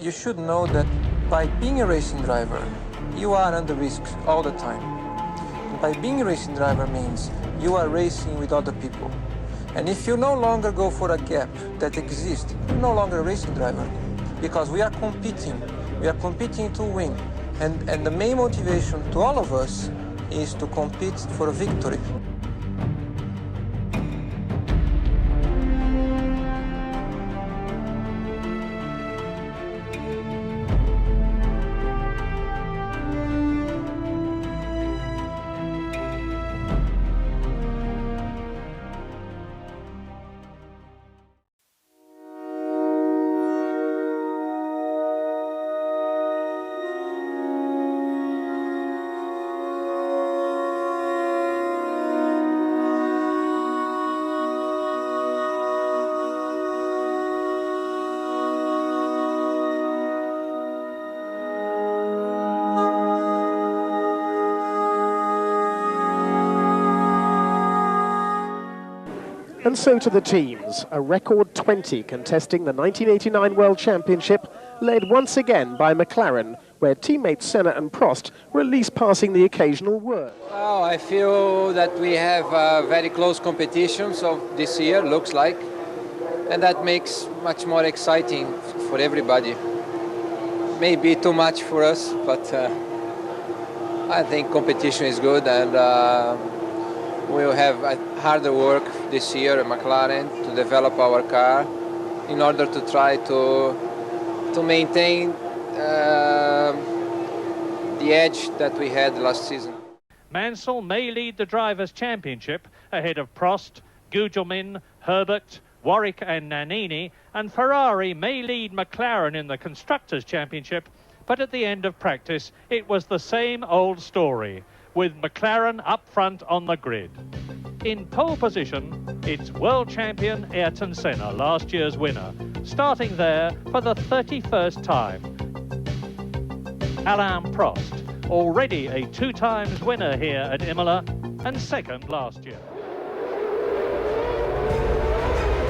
you should know that by being a racing driver, you are under risk all the time. And by being a racing driver means you are racing with other people. And if you no longer go for a gap that exists, you're no longer a racing driver, because we are competing to win. And the main motivation to all of us is to compete for a victory. And so to the teams, a record 20 contesting the 1989 World Championship, led once again by McLaren, where teammates Senna and Prost were at least passing the occasional word. Well, I feel that we have a very close competition, so this year looks like, and that makes much more exciting for everybody. Maybe too much for us, but I think competition is good, and we'll have harder work this year at McLaren to develop our car in order to try to maintain the edge that we had last season. Mansell may lead the Drivers' Championship ahead of Prost, Gugelmin, Herbert, Warwick and Nannini, and Ferrari may lead McLaren in the Constructors' Championship, but at the end of practice it was the same old story, with McLaren up front on the grid. In pole position, it's world champion Ayrton Senna, last year's winner, starting there for the 31st time. Alain Prost, already a 2-times winner here at Imola, and second last year.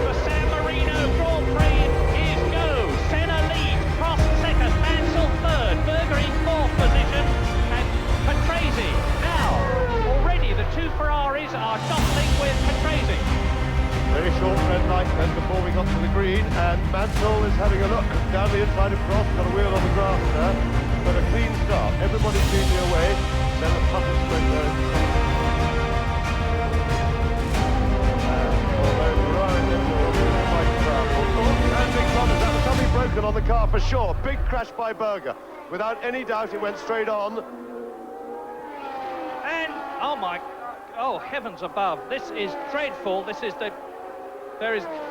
The San Marino Grand Prix is go. Senna leads, Prost second, Mansell third, Berger in 4th position, and Patrese. Already the two Ferraris are jostling with Patrese. Very short red light then before we got to the green, and Mansell is having a look down the inside of Prost, got a wheel on the grass there, but a clean start. Everybody's leading away, then the puppet sprint there. Although Ferrari is quite proud. And Big Thomas, that was something broken on the car for sure. Big crash by Berger. Without any doubt, it went straight on. And, oh heavens above, this is dreadful. There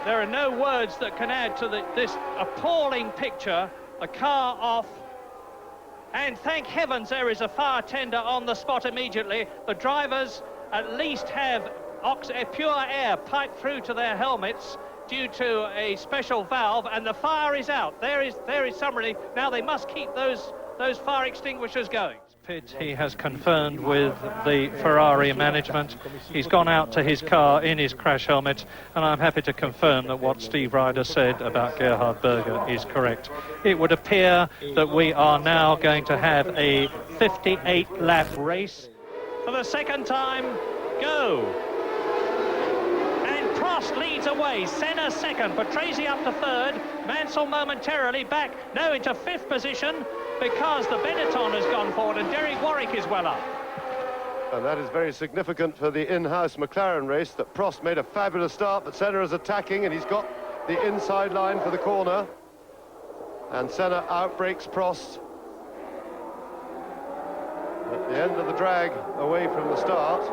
are no words that can add to this appalling picture. A car off, and thank heavens there is a fire tender on the spot immediately. The drivers at least have pure air piped through to their helmets due to a special valve, and the fire is out. There is some relief. Now they must keep those fire extinguishers going. Pit, he has confirmed with the Ferrari management. He's gone out to his car in his crash helmet, and I'm happy to confirm that what Steve Ryder said about Gerhard Berger is correct. It would appear that we are now going to have a 58-lap race. For the second time, go! Prost leads away, Senna second, Patrese up to third, Mansell momentarily back, now into 5th position because the Benetton has gone forward and Derek Warwick is well up. And that is very significant for the in-house McLaren race, that Prost made a fabulous start, but Senna is attacking and he's got the inside line for the corner. And Senna outbreaks Prost at the end of the drag away from the start.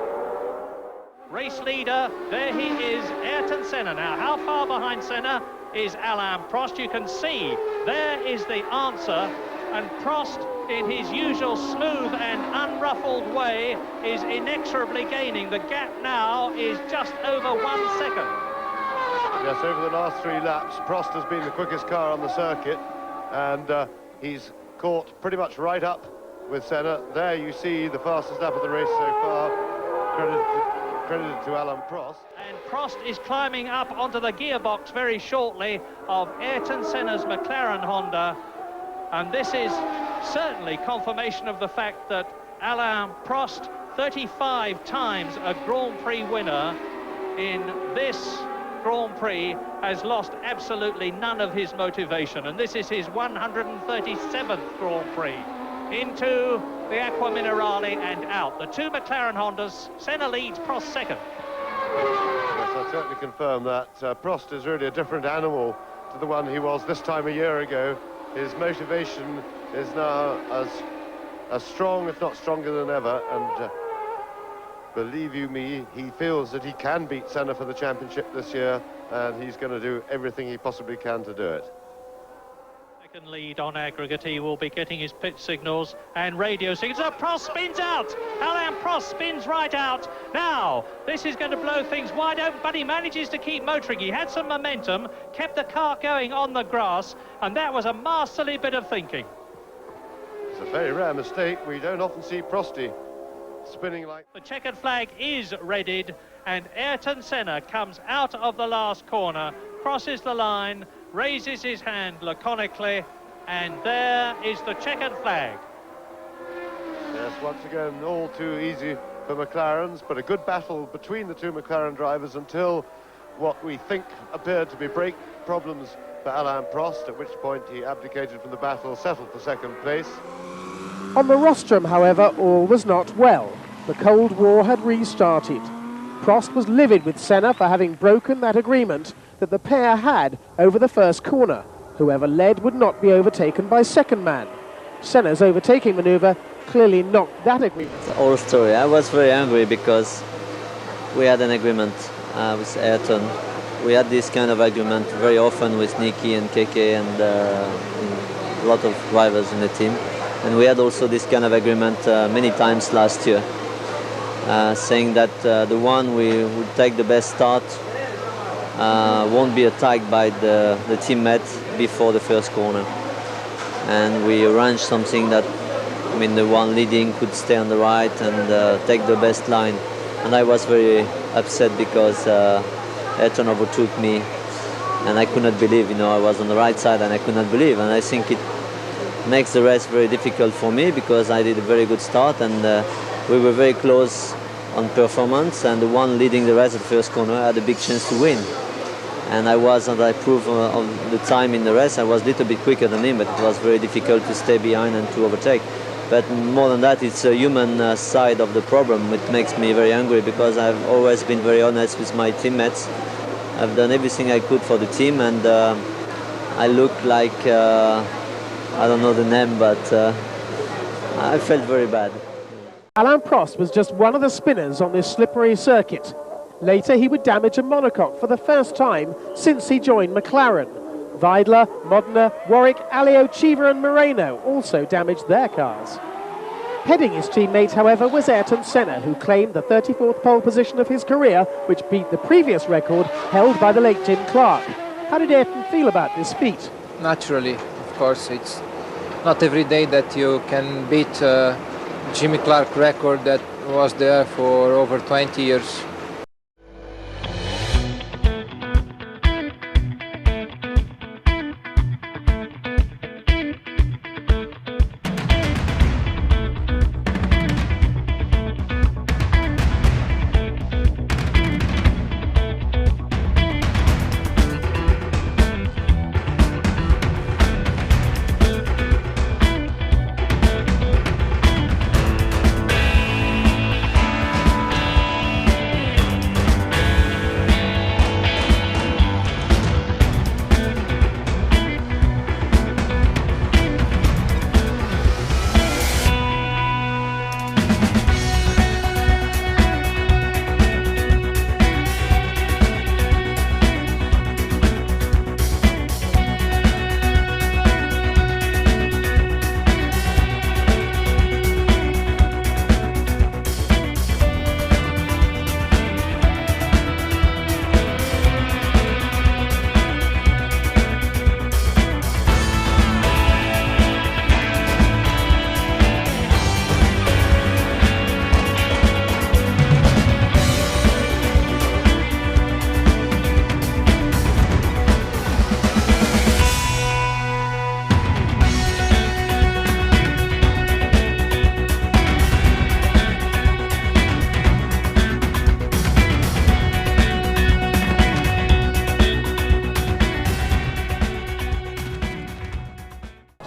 Race leader, there he is, Ayrton Senna. Now, how far behind Senna is Alain Prost? You can see there is the answer, and Prost, in his usual smooth and unruffled way, is inexorably gaining. The gap now is just over 1 second. Yes, over the last 3 laps, Prost has been the quickest car on the circuit, and he's caught pretty much right up with Senna. There you see the fastest lap of the race so far. Credited to Alain Prost. And Prost is climbing up onto the gearbox very shortly of Ayrton Senna's McLaren Honda. And this is certainly confirmation of the fact that Alain Prost, 35 times a Grand Prix winner in this Grand Prix, has lost absolutely none of his motivation. And this is his 137th Grand Prix. Into the Aqua Minerale and out. The two McLaren Hondas, Senna leads, Prost second. Yes, I certainly confirm that. Prost is really a different animal to the one he was this time a year ago. His motivation is now as strong, if not stronger than ever, and believe you me, he feels that he can beat Senna for the championship this year, and he's going to do everything he possibly can to do it. Second lead on aggregate, he will be getting his pit signals and radio signals. Oh, Prost spins out! Alain Prost spins right out. Now, this is going to blow things wide open, but he manages to keep motoring. He had some momentum, kept the car going on the grass, and that was a masterly bit of thinking. It's a very rare mistake. We don't often see Prosty spinning like... The checkered flag is readied, and Ayrton Senna comes out of the last corner, crosses the line, raises his hand laconically, and there is the checkered flag. Yes, once again, all too easy for McLarens, but a good battle between the two McLaren drivers until what we think appeared to be brake problems for Alain Prost, at which point he abdicated from the battle, settled for second place. On the rostrum, however, all was not well. The Cold War had restarted. Prost was livid with Senna for having broken that agreement that the pair had over the first corner. Whoever led would not be overtaken by second man. Senna's overtaking manoeuvre clearly knocked that agreement. The whole story. I was very angry because we had an agreement with Ayrton. We had this kind of agreement very often with Nicky and KK and a lot of drivers in the team. And we had also this kind of agreement many times last year, saying that the one we would take the best start won't be attacked by the teammate before the first corner. And we arranged something that, I mean, the one leading could stay on the right and take the best line. And I was very upset because Ayrton overtook me, and I could not believe, you know, I was on the right side and I could not believe. And I think it makes the race very difficult for me because I did a very good start and we were very close on performance, and the one leading the race at the first corner had a big chance to win. And I was, and I proved of the time in the race, I was a little bit quicker than him, but it was very difficult to stay behind and to overtake. But more than that, it's a human side of the problem. It makes me very angry because I've always been very honest with my teammates. I've done everything I could for the team, and I look like, I don't know the name, but I felt very bad. Alain Prost was just one of the spinners on this slippery circuit. Later, he would damage a monocoque for the first time since he joined McLaren. Weidler, Modena, Warwick, Alio, Cheever and Moreno also damaged their cars. Heading his teammate, however, was Ayrton Senna, who claimed the 34th pole position of his career, which beat the previous record held by the late Jim Clark. How did Ayrton feel about this feat? Naturally, of course, it's not every day that you can beat Jimmy Clark record that was there for over 20 years.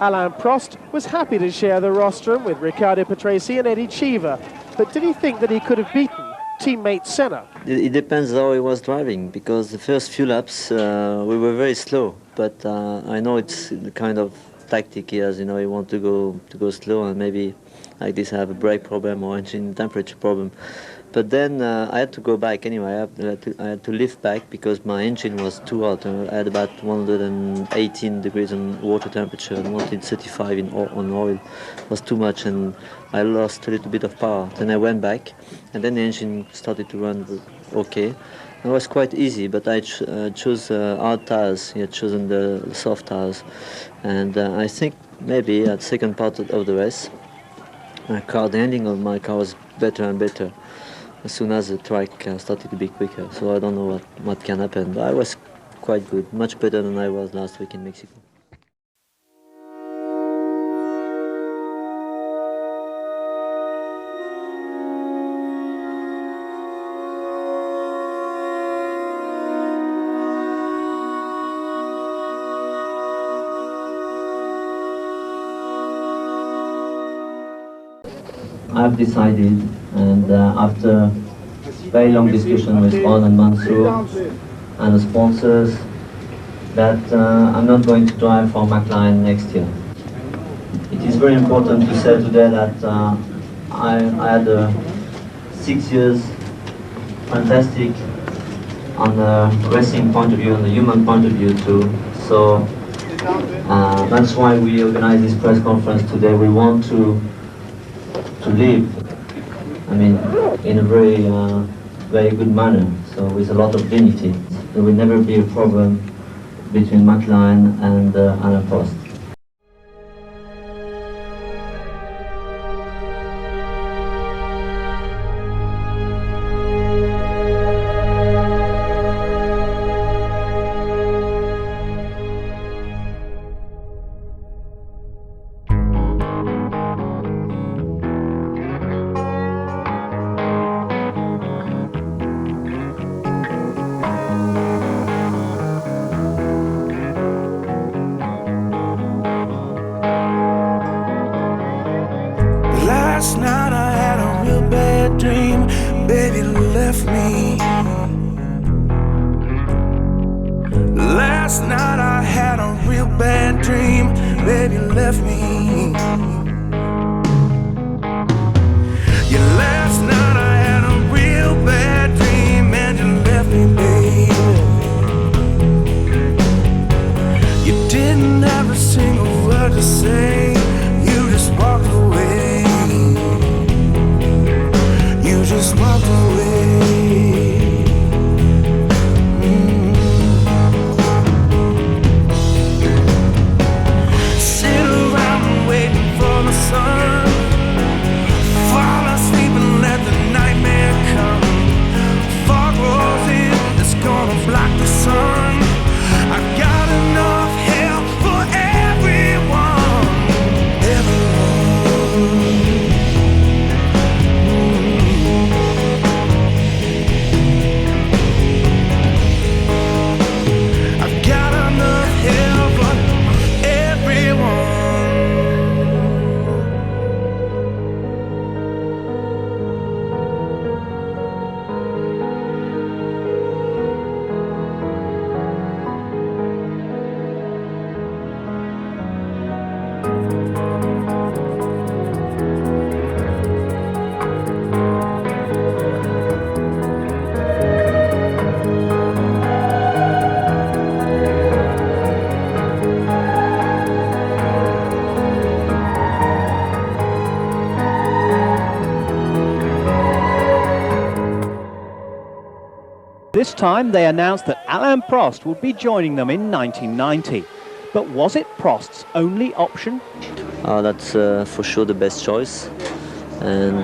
Alain Prost was happy to share the rostrum with Riccardo Patrese and Eddie Cheever, but did he think that he could have beaten teammate Senna? It depends how he was driving, because the first few laps we were very slow, but I know it's the kind of tactic he has, you know, he wants to go slow and maybe like this have a brake problem or engine temperature problem. But then I had to go back anyway. I had to lift back because my engine was too hot. I had about 118 degrees on water temperature and 135 on oil. It was too much, and I lost a little bit of power. Then I went back, and then the engine started to run okay. It was quite easy, but I chose hard tires. He had chosen the soft tires, and I think maybe at the second part of the race, the handling of my car was better and better as soon as the track started to be quicker. So I don't know what can happen, but I was quite good, much better than I was last week in Mexico. I've decided, and after very long discussion with Ron and Mansour and the sponsors, that I'm not going to drive for McLaren next year. It is very important to say today that I had 6 years fantastic on the racing point of view, on the human point of view too. So that's why we organize this press conference today. We want to live, I mean, in a very good manner, so with a lot of dignity. There will never be a problem between McLaren and Alain Prost. Last night I had a real bad dream, baby left me. Last night I had a real bad dream, baby left me. Yeah, last night I had a real bad dream and you left me, baby. You didn't have a single word to say, you just walked away. You just walked away. Sit around waiting for the sun, fall asleep and let the nightmare come. Fog rolls in, it's gonna block the sun. I got enough hell for everyone, everyone. This time they announced that Alain Prost would be joining them in 1990. But was it Prost's only option? That's for sure the best choice, and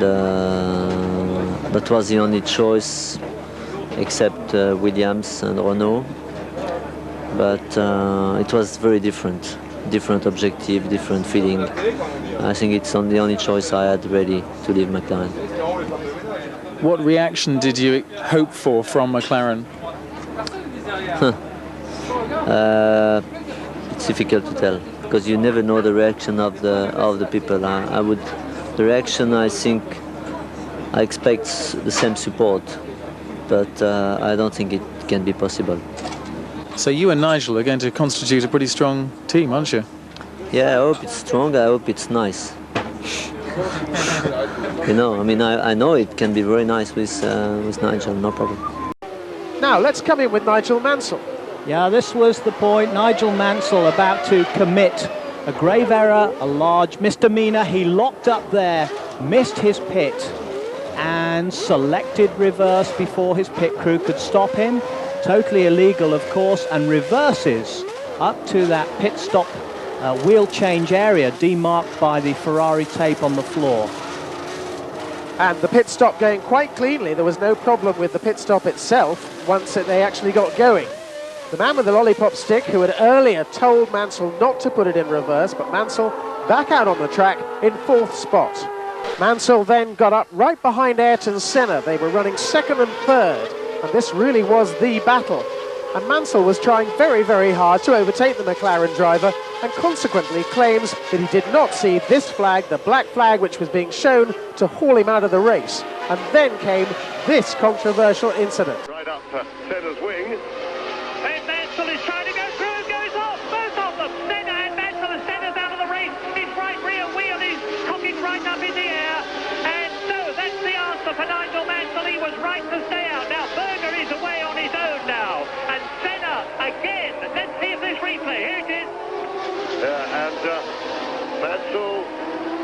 that was the only choice except Williams and Renault. But it was very different objective, different feeling. I think it's the only choice I had ready to leave McLaren. What reaction did you hope for from McLaren? It's difficult to tell. because you never know the reaction of the people. The reaction, I think, I expect the same support, but I don't think it can be possible. So you and Nigel are going to constitute a pretty strong team, aren't you? Yeah, I hope it's strong. I hope it's nice. You know, I mean, I know it can be very nice with Nigel, no problem. Now let's come in with Nigel Mansell. Yeah, this was the point. Nigel Mansell about to commit a grave error, a large misdemeanor. He locked up there, missed his pit, and selected reverse before his pit crew could stop him. Totally illegal, of course, and reverses up to that pit stop wheel change area demarked by the Ferrari tape on the floor. And the pit stop going quite cleanly. There was no problem with the pit stop itself once they actually got going. The man with the lollipop stick, who had earlier told Mansell not to put it in reverse, but Mansell back out on the track in 4th spot. Mansell then got up right behind Ayrton Senna. They were running 2nd and 3rd, and this really was the battle. And Mansell was trying very, very hard to overtake the McLaren driver, and consequently claims that he did not see this flag, the black flag, which was being shown to haul him out of the race. And then came this controversial incident. Right up Senna's wing. And Mansell is trying to go through and goes off. Both of them, Senna and Mansell, and Senna's out of the race. His right rear wheel is cocking right up in the air. And so that's the answer for Nigel Mansell. He was right to stay out. Now Berger is away on his own now. And Senna again. Let's see if this replay. Here it is. Yeah, and Mansell,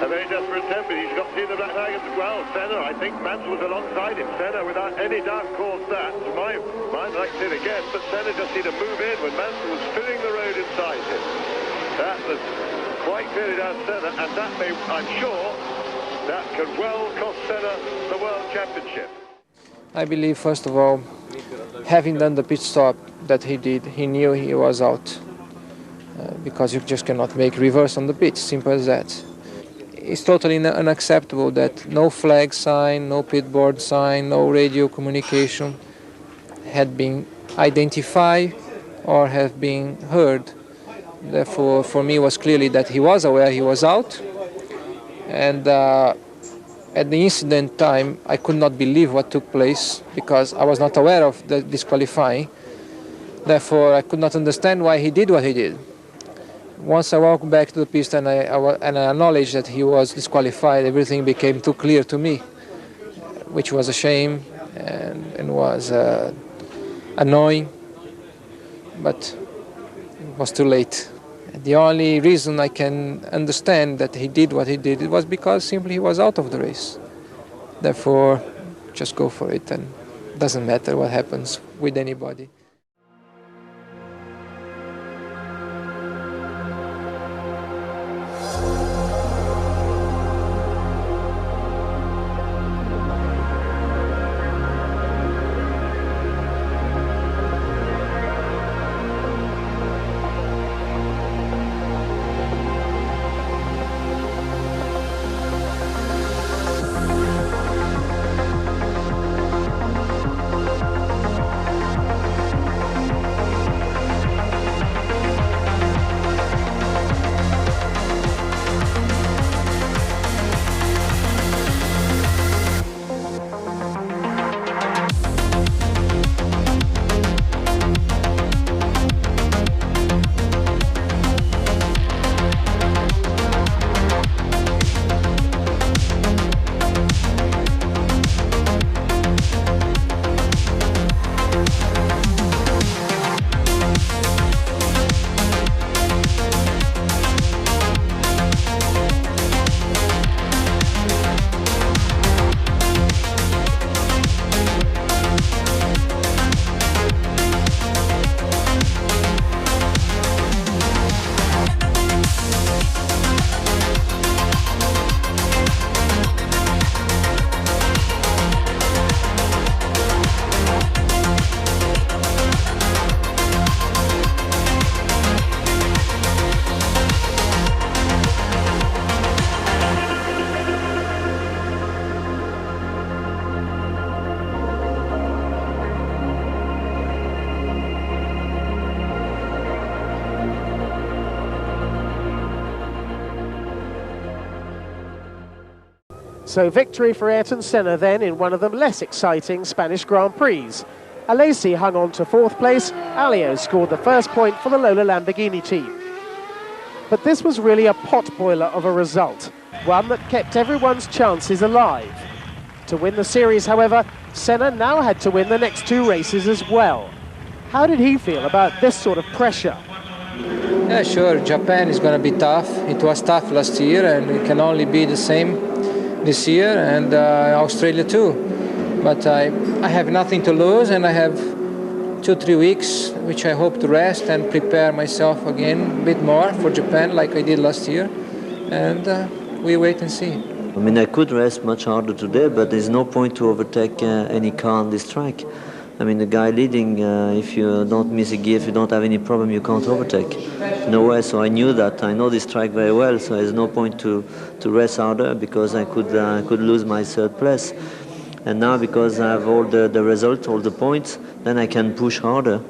a very desperate attempt, but he's got to see the black flag as well. Senna, I think Mansell was alongside him. Senna, without any doubt, caused that. To my mind, I'd like to see it again, but Senna just need to move in when Mansell was filling the road inside him. That was quite clearly down Senna, and that may, I'm sure, that could well cost Senna the World Championship. I believe, first of all, having done the pit stop that he did, he knew he was out. Because you just cannot make reverse on the pitch, simple as that. It's totally unacceptable that no flag sign, no pit board sign, no radio communication had been identified or have been heard. Therefore, for me, it was clearly that he was aware he was out. And at the incident time, I could not believe what took place because I was not aware of the disqualifying. Therefore, I could not understand why he did what he did. Once I walked back to the pist and I acknowledged that he was disqualified, everything became too clear to me, which was a shame and was annoying, but it was too late. The only reason I can understand that he did what he did was because simply he was out of the race. Therefore, just go for it, and it doesn't matter what happens with anybody. So victory for Ayrton Senna then in one of the less exciting Spanish Grand Prix. Alain hung on to 4th place, Alain scored the first point for the Lola Lamborghini team. But this was really a potboiler of a result, one that kept everyone's chances alive. To win the series, however, Senna now had to win the next 2 races as well. How did he feel about this sort of pressure? Yeah, sure, Japan is going to be tough. It was tough last year and it can only be the same this year, and Australia too. But I have nothing to lose, and I have 2-3 weeks which I hope to rest and prepare myself again a bit more for Japan like I did last year, and we wait and see. I mean, I could rest much harder today, but there's no point to overtake any car on this track. I mean, the guy leading, if you don't miss a gear, if you don't have any problem, you can't overtake. No way, so I knew that. I know this track very well, so there's no point to rest harder because I could lose my 3rd place. And now, because I have all the results, all the points, then I can push harder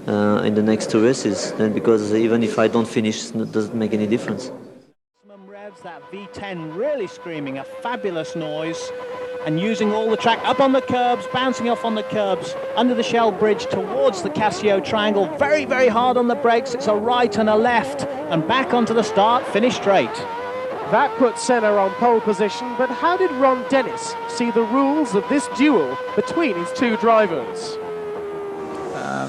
in the next 2 races. Then, because even if I don't finish, it doesn't make any difference. That V10 really screaming a fabulous noise and using all the track up on the curbs, bouncing off on the curbs, under the Shell Bridge towards the Casio Triangle. Very, very hard on the brakes. It's a right and a left and back onto the start, finish straight. That put Senna on pole position, but how did Ron Dennis see the rules of this duel between his 2 drivers?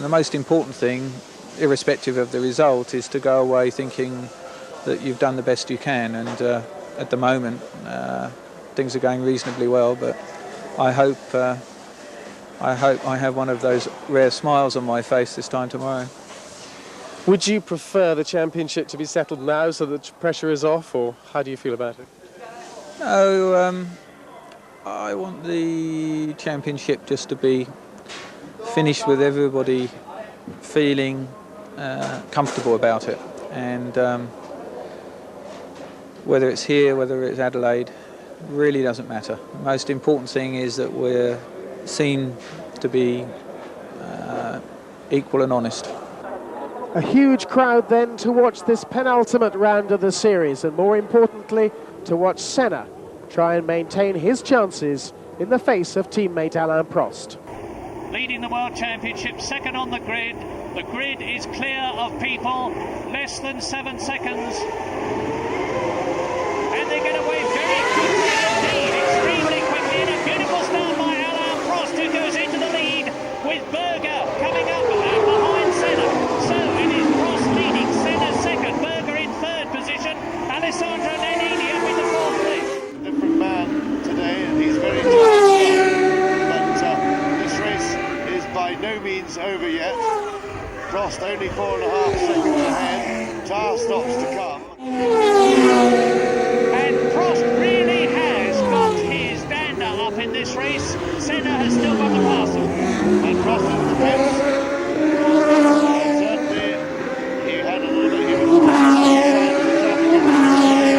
The most important thing, irrespective of the result, is to go away thinking that you've done the best you can, and at the moment things are going reasonably well, but I hope I have one of those rare smiles on my face this time tomorrow. Would you prefer the championship to be settled now so that pressure is off, or how do you feel about it? No, I want the championship just to be finished with everybody feeling comfortable about it, and whether it's here, whether it's Adelaide, really doesn't matter. The most important thing is that we're seen to be equal and honest. A huge crowd then to watch this penultimate round of the series, and more importantly, to watch Senna try and maintain his chances in the face of teammate Alain Prost. Leading the World Championship, 2nd on the grid. The grid is clear of people, less than 7 seconds. And they get away very quickly indeed, extremely quickly, and a beautiful start by Alain Prost, who goes into the lead with Berger coming up behind Senna. So it is Prost leading, Senna 2nd, Berger in 3rd position, Alessandro Nannini up in the 4th place. Different man today, and he's very tough, but this race is by no means over yet. Prost only 4.5 seconds ahead, tyre stops to come. And Prost really has got his dander up in this race. Senna has still got the parcel. And Prost in the pits. Certainly, he had a little bit, he was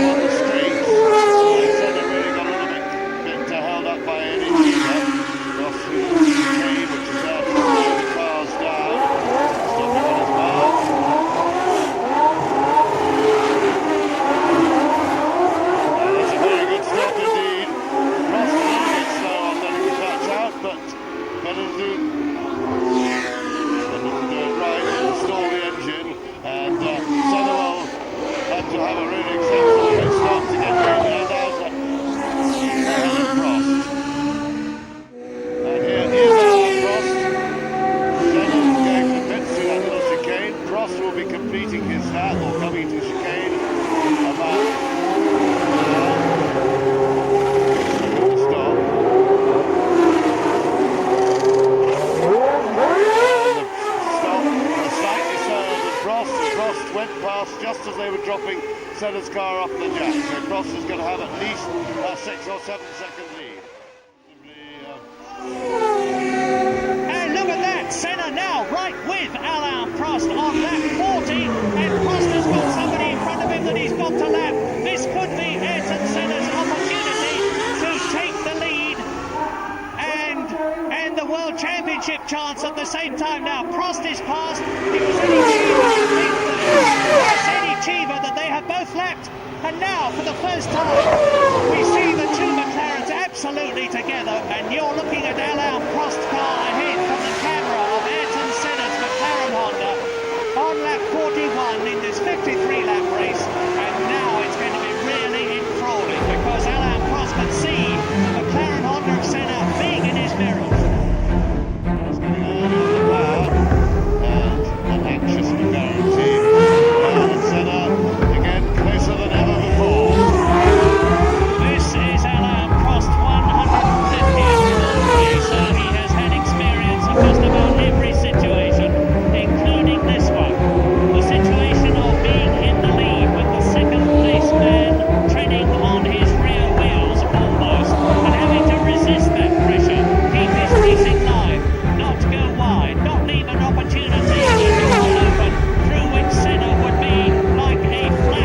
on the streets. Senna really got a little bit held up by an injury there. Prost through the chicane, which is there to slow the cars down. Stopping on his mark. That's a very good stop indeed. Prost a little bit slow on letting the clutch out, but better to do it right and stall the engine. And Senna will have to have a really exceptional pit stop to get Ayrton and Alain Prost. And here is Alain Prost. Senna going for the pits through that little chicane. Prost will be completing his lap, or coming to the chicane about stop. Slightly slower than Prost. Prost went past just as they were dropping Senna's car off the jack. So Prost is going to have at least a 6 or 7 second lead. And look at that, Senna now right with Alain Prost on lap 40, and Prost has got somebody in front of him that he's got to lap. This could be Ayrton Senna's opportunity to take the lead and the World Championship chance at the same time. Now Prost is past. It was only achiever that they have both lapped. And now, for the first time, we see the two McLarens absolutely together. And you're looking at Alain Prost car ahead from the camera of Ayrton Senna's McLaren Honda on lap 41 in this 53-lap race. And now it's going to be really enthralling because Alain Prost can see the McLaren Honda of Senna big in his mirrors. It's getting on the power and an anxious McLaren team. Senna again closer than ever before. This is Alain Prost, 150th Grand Prix, so he has had experience of just about every situation, including this one. The situation of being in the lead with the second place man treading on his rear wheels almost, and having to resist that pressure, keep his racing line, not go wide, not leave an opportunity to door open through which Senna would be like a flash.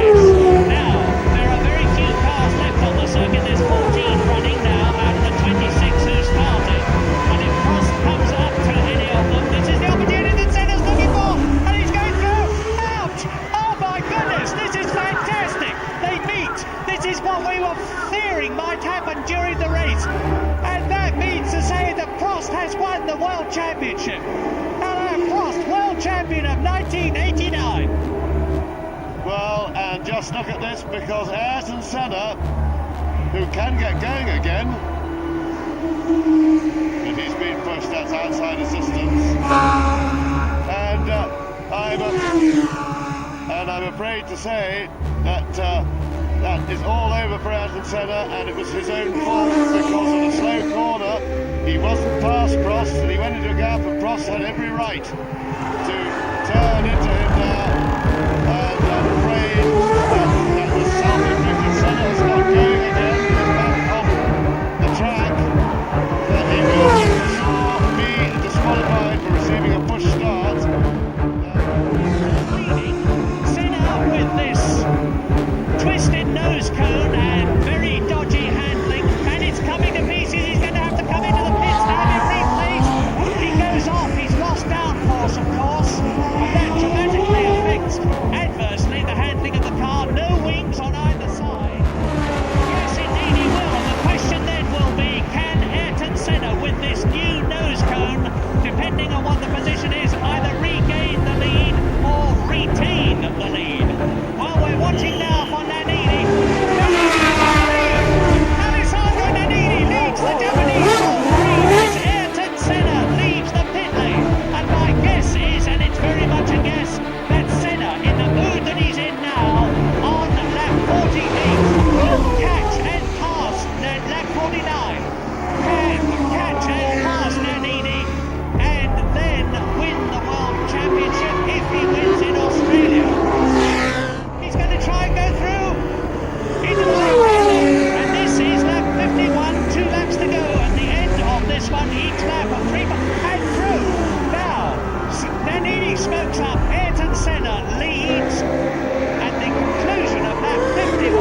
Now, there are very few cars left on the circuit. There's 14 running now out of the 26 who started. And if Prost comes up to any of them, this is the opportunity that Senna's looking for. And he's going through. Ouch! Oh my goodness, this is fantastic. They meet. This is what we were fearing might happen during the race. And that means to say that Prost has won the World Championship. Alain Prost, World Champion of 1989. Well, and just look at this, because Ayrton Senna, who can get going again, but he's been pushed, that's outside assistance. And I'm afraid to say that that is all over for Ayrton Senna, and it was his own fault because of a slow corner. He wasn't past Prost, and he went into a gap, and Prost had every right to turn into him now. And I'm afraid that was self-inflicted. Senna has got going again. He's back on the track. That he will for sure be disqualified for receiving a push start. Senna with this twisted nose cone and very dodgy handling, and it's coming to pieces. He's going to have to come into the pits to have it replaced. He goes off. He's lost downforce, of course, and that dramatically affects adversely the handling of the car. No wings on either side. Yes, indeed he will. And the question then will be, can Ayrton Senna, with this new nose cone, depending on what the position is, either regain the lead or retain the lead? Well, we're watching now for Nannini. Alessandro Nannini leads the Japanese Grand Prix as Ayrton Senna leaves the pit lane. And my guess is, and it's very much a guess, that Senna, in the mood that he's in now, on lap 48, will catch and pass lap 49. Can catch and pass Nannini, and then win the World Championship if he wins in Australia. He's going to try and go through into the lead, and this is lap 51, 2 laps to go, and the end of this one, each lap of 3 and through. Now, Nannini smokes up, Ayrton Senna leads, and the conclusion of lap 51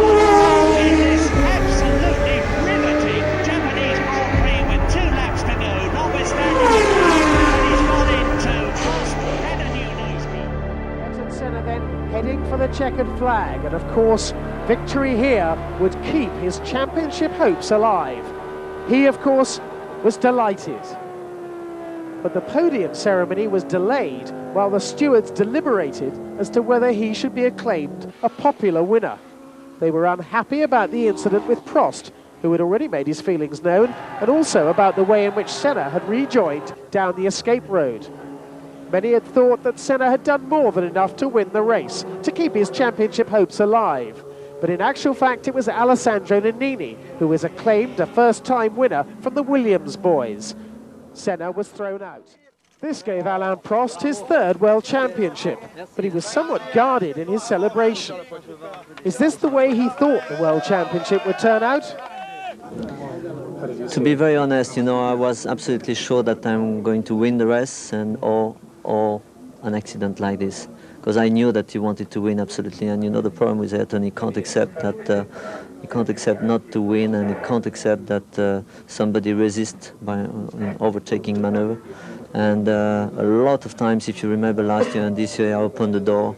in this absolutely riveting Japanese Grand Prix with 2 laps to go, notwithstanding that he's gone into Prost and a new nose cone. Ayrton Senna then heading for the checkered flag, and of course victory here would keep his championship hopes alive. He of course was delighted, but the podium ceremony was delayed while the stewards deliberated as to whether he should be acclaimed a popular winner. They were unhappy about the incident with Prost, who had already made his feelings known, and also about the way in which Senna had rejoined down the escape road. Many had thought that Senna had done more than enough to win the race, to keep his championship hopes alive. But in actual fact, it was Alessandro Nannini who was acclaimed a first-time winner from the Williams boys. Senna was thrown out. This gave Alain Prost his 3rd World Championship, but he was somewhat guarded in his celebration. Is this the way he thought the World Championship would turn out? To be very honest, you know, I was absolutely sure that I'm going to win the race, and or an accident like this, because I knew that he wanted to win absolutely. And you know, the problem with Ayrton, he can't accept that. He can't accept not to win, and he can't accept that somebody resists by an overtaking maneuver. And a lot of times, if you remember last year and this year, I opened the door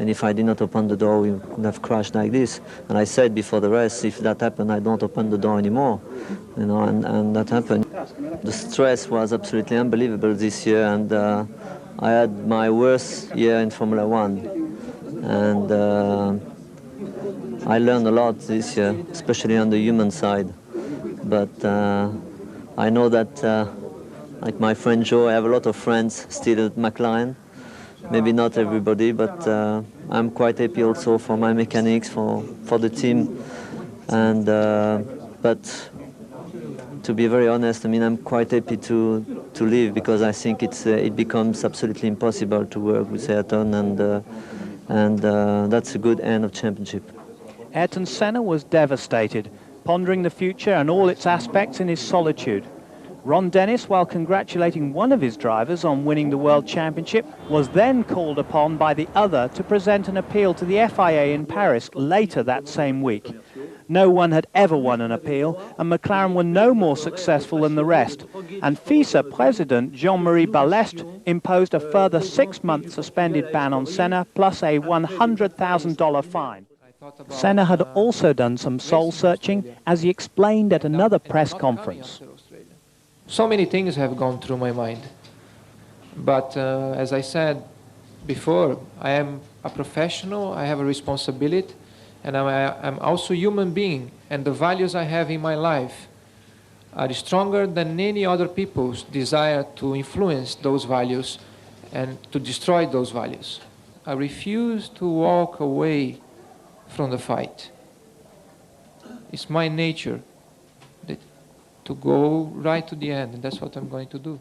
And if I did not open the door, we would have crashed like this. And I said before the race, if that happened, I don't open the door anymore. You know, and that happened. The stress was absolutely unbelievable this year, and I had my worst year in Formula One. And I learned a lot this year, especially on the human side. But I know that, like my friend Joe, I have a lot of friends still at McLaren. Maybe not everybody, but I'm quite happy also for my mechanics, for the team. And but to be very honest, I mean, I'm quite happy to leave, because I think it becomes absolutely impossible to work with Ayrton, and that's a good end of championship. Ayrton Senna was devastated, pondering the future and all its aspects in his solitude. Ron Dennis, while congratulating one of his drivers on winning the World Championship, was then called upon by the other to present an appeal to the FIA in Paris later that same week. No one had ever won an appeal, and McLaren were no more successful than the rest. And FISA President Jean-Marie Balestre imposed a further 6-month suspended ban on Senna, plus a $100,000 fine. Senna had also done some soul-searching, as he explained at another press conference. So many things have gone through my mind. But as I said before, I am a professional, I have a responsibility, and I'm also a human being, and the values I have in my life are stronger than any other people's desire to influence those values and to destroy those values. I refuse to walk away from the fight. It's my nature to go right to the end, and that's what I'm going to do.